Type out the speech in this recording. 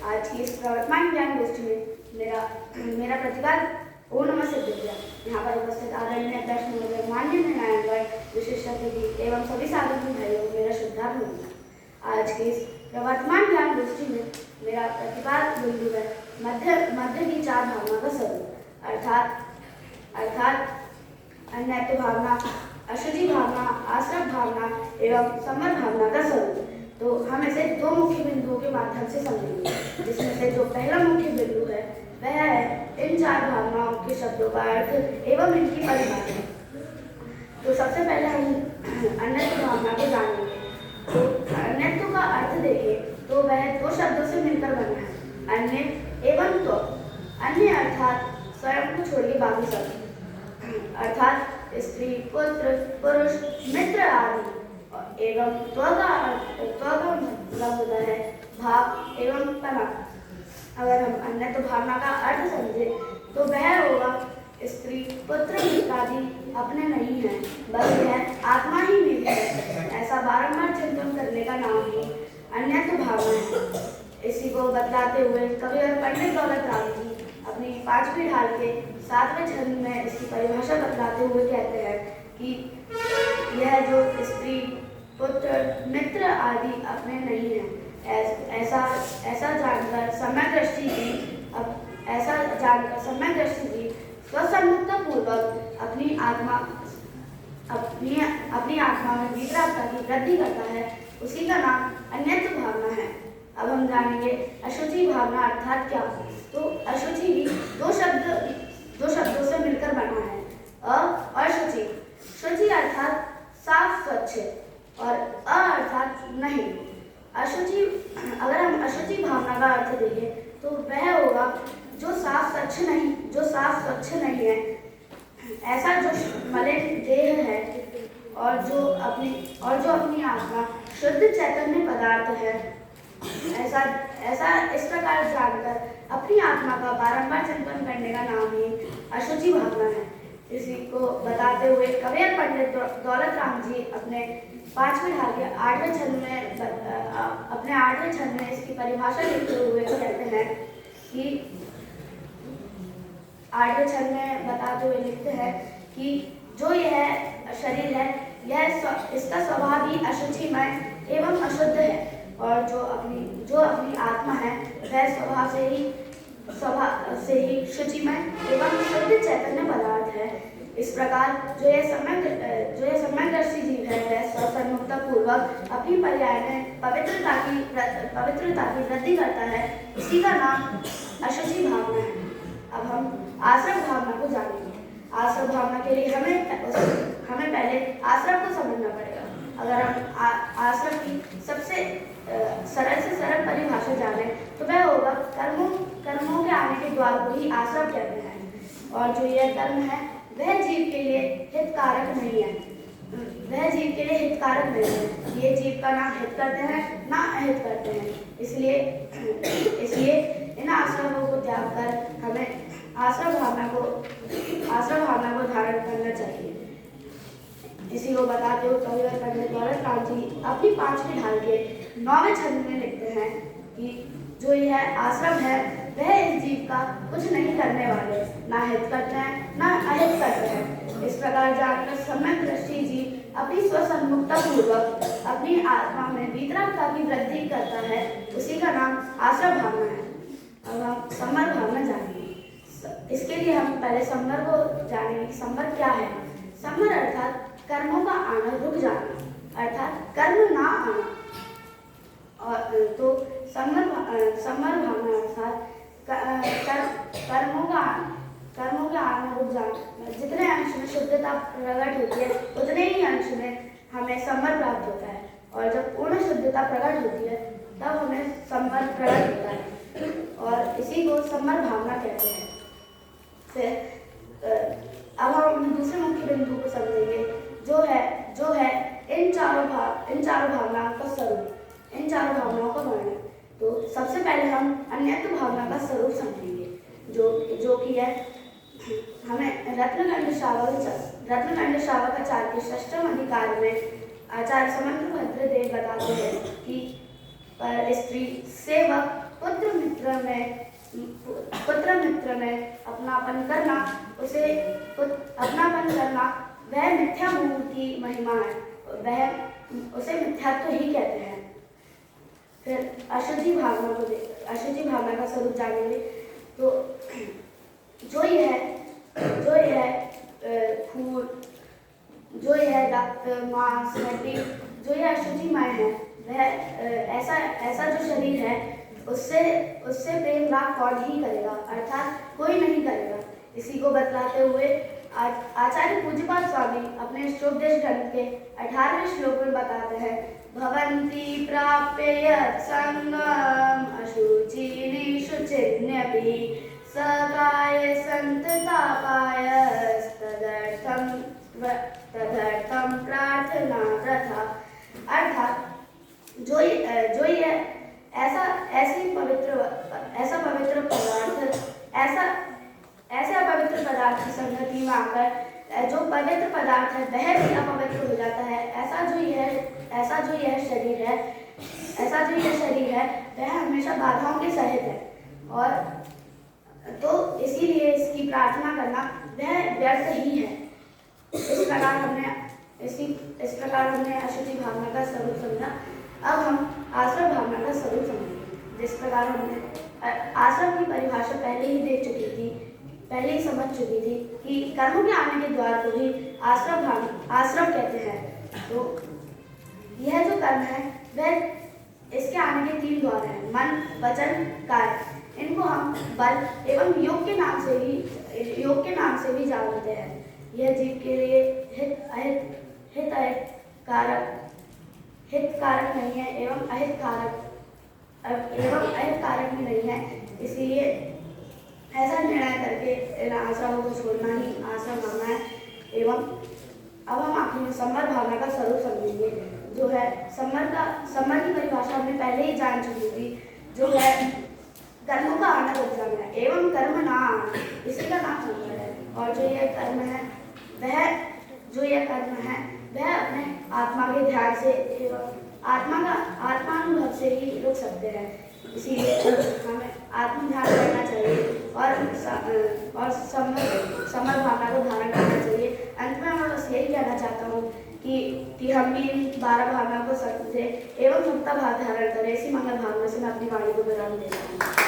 आज की इस प्रवर्तमान ज्ञान गोष्ठी में मेरा प्रतिवाद ओम नमः सिद्धेभ्यः। यहाँ पर उपस्थित आदरणीय अध्यक्ष महोदय, माननीय निर्णायकगण, विशिष्ट अतिथि एवं सभी साधु भाइयों, मेरा श्रद्धापूर्ण नमस्कार। आज की इस प्रवर्तमान ज्ञान गोष्ठी में मेरा प्रतिवाद बिंदु है मध्य की चार भावना का स्वरूप, अर्थात अन्यत्व भावना, अशुचि भावना, आश्रम भावना एवं समर भावना का स्वरूप। तो हम इसे दो मुख्य बिंदुओं के माध्यम से समझेंगे, जिसमें से जो पहला मुख्य बिंदु है वह है इन चार भावनाओं के शब्दों का अर्थ एवं इनकी परिभाषा। तो सबसे पहले हम अन्यत्व भावना को जानेंगे। तो अन्यत्व का अर्थ देखें तो वह दो शब्दों से मिलकर बना है, अन्य एवं त्व। अन्य अर्थात स्वयं को छोड़िए बाकी सब, अर्थात स्त्री, पुत्र, पुरुष, मित्र आदि, एवं त्व का मतलब होता है भाव एवं पना। अगर हम अन्यत्व भावना का अर्थ समझे तो वह होगा स्त्री, पुत्र, मित्र आदि अपने नहीं है, बस यह आत्मा ही मेरी है, ऐसा बारंबार चिंतन करने का नाम ही अन्यत्व भावना है। इसी को बतलाते हुए कवि और पंडित दौलत राम जी अपनी पांचवी ढाल के 7वें छंद में इसकी परिभाषा बतलाते हुए कहते हैं कि यह जो स्त्री, पुत्र, मित्र आदि अपने नहीं है, ऐसा जानकर समय दृष्टि जी स्वसन्मुक्ता पूर्वक अपनी आत्मा में वितरागता की वृद्धि करता है, उसी का नाम अन्यत्व भावना है। अब हम जानेंगे अशुचि भावना अर्थात क्या। तो अशुचि भी दो शब्दों से मिलकर बना है, अ और शुचि। शुचि अर्थात साफ स्वच्छ और अ अर्थात नहीं। अगर हम अशुचि भावना का अर्थ देखें तो वह होगा जो साफ स्वच्छ नहीं है, ऐसा जो मलिन देह है और जो अपनी आत्मा शुद्ध चैतन्य पदार्थ है, ऐसा इस प्रकार जानकर अपनी आत्मा का बारंबार चिंतन करने का नाम ही अशुचि भावना है। इसी को बताते हुए कवि और पंडित दौलत राम जी अपने 5वें ढाल के 8वें छंद में इसकी परिभाषा लिखते हुए कहते हैं कि 8वें छंद में बताते हुए लिखते हैं कि जो यह शरीर है इसका स्वभाव ही अशुचिमय एवं अशुद्ध है, और जो अपनी आत्मा है वह स्वभाव से ही शुचिमय एवं शुद्ध चैतन्य पदार्थ है। इस प्रकार जो यह सम्यकदर्शी जीव है वह स्वसन्मुक्ता पूर्वक अपनी पर्याय में पवित्रता की वृद्धि करता है, इसी का नाम अशुचि भावना है। अब हम आश्रम भावना को जानेंगे। आश्रम भावना के लिए हमें पहले आश्रम को समझना पड़ेगा। अगर हम आश्रम की सबसे सरल से सरल परिभाषा जाने तो वह होगा कर्मों के आने के द्वार को ही आश्रम कहते हैं, और जो यह कर्म है वह जीव के लिए हितकारक नहीं है। ये जीव का ना हित करते हैं ना अहित करते हैं। इसलिए इन आश्रमों को त्याग कर हमें आश्रम भावना को धारण करना चाहिए। इसी को बताते हुए कवि और पंडित दौलत राम जी अपनी 5वीं ढाल के 9वें छंद में लिखते हैं कि जो यह आश्रम है वह इस जीव का कुछ नहीं करने वाले, ना हित करते हैं ना अहित करते हैं। इस प्रकार जानकर सम्यक दृष्टि जीव अपनी स्वसन्मुक्ता पूर्वक अपनी आत्मा में वितरागता की वृद्धि करता है, उसी का नाम आश्रम भावना है। अब हम समर भावना जानेंगे। इसके लिए हम पहले समर को जानेंगे कि समर क्या है। समर अर्थात कर्मों का आना रुक जाना, अर्थात कर्म ना आना। और तो समर भावना अर्थात कर्मों का आना रुक जाना। जितने अंश में शुद्धता प्रकट होती है उतने ही अंश में हमें समर प्राप्त होता है, और जब पूर्ण शुद्धता प्रकट होती है तब हमें समर प्रकट होता है, और इसी को समर भावना कहते हैं। फिर अब हम दूसरे मुख्य बिंदु को समझेंगे, जो है इन चारों भावनाओं का स्वरूप, इन चारों भावनाओं का वर्णन। तो सबसे पहले हम अन्यत्व भावना का स्वरूप समझेंगे, जो कि है हमें रत्नगंड शावकाचार्य के 6वें अधिकार में आचार्य समंत भद्रदेव बताते हैं कि पर स्त्री, सेवक, पुत्र, मित्र में, पुत्र मित्र में अपनापन करना, उसे अपनापन करना वह मिथ्या मोह की महिमा है, वह उसे मिथ्यात्व ही कहते हैं। फिर अशुद्धि भावना का स्वरूप जानेंगे। तो जो यह खून, जो यह रक्त, मांस, हड्डी, जो यह अशुद्धिमय है, वह ऐसा जो शरीर है, उससे प्रेम राग कौन ही करेगा, अर्थात कोई नहीं करेगा। इसी को बतलाते हुए आचार्य पूज्यपाद स्वामी अपने इष्टोपदेश ग्रंथ के 18वें श्लोक में बताते हैं, भवन्ति प्राप्य यत् संगम अशुचिनि शुचिन्यपि सकाय संततापाय तदर्थम प्रार्थना प्रथा। अर्थात जो ये ऐसा पवित्र पदार्थ की संगति में आकर जो पवित्र पदार्थ है वह भी अपवित्र हो जाता है। ऐसा जो यह शरीर है वह हमेशा बाधाओं के सहित है, और तो इसीलिए इसकी प्रार्थना करना वह व्यर्थ ही है। इस प्रकार हमने अशुद्धि भावना का स्वरूप समझा। अब हम आश्रम भावना का स्वरूप समझेंगे। जिस प्रकार हमने आश्रम की परिभाषा पहले ही समझ चुकी थी कि कर्म के आने के द्वार को भी आश्रम कहते हैं। तो यह जो कर्म है वह इसके आने के 3 द्वार हैं, मन, वचन, काया। इनको हम बल एवं योग के नाम से भी जानते हैं। यह जीव के लिए हित कारक नहीं है एवं अहित कारक भी नहीं है। इसीलिए ऐसा निर्णय करके इन आश्रमों को छोड़ना ही आश्रम भावना है। एवं अब हम आखिर में सम्मर भावना का स्वरूप समझेंगे। जो है सम्मर की परिभाषा हमने पहले ही जान चुकी थी, जो है कर्मों का आना बदलाना एवं कर्म ना आना, इसी का नाम सम्मर है। और जो यह कर्म है वह अपने आत्मा के ध्यान से एवं आत्मानुभव से ही रुक सकते हैं। इसीलिए हमें आत्म ध्यान करना चाहिए और समर भावना को धारण करना चाहिए। अंत में मैं बस यही कहना चाहता हूँ कि हम भी इन 12 भावना को समझे एवं मुक्ता भाव धारण करें। इसी मंगल भावना से मैं अपनी वाणी को विराम देता हूँ।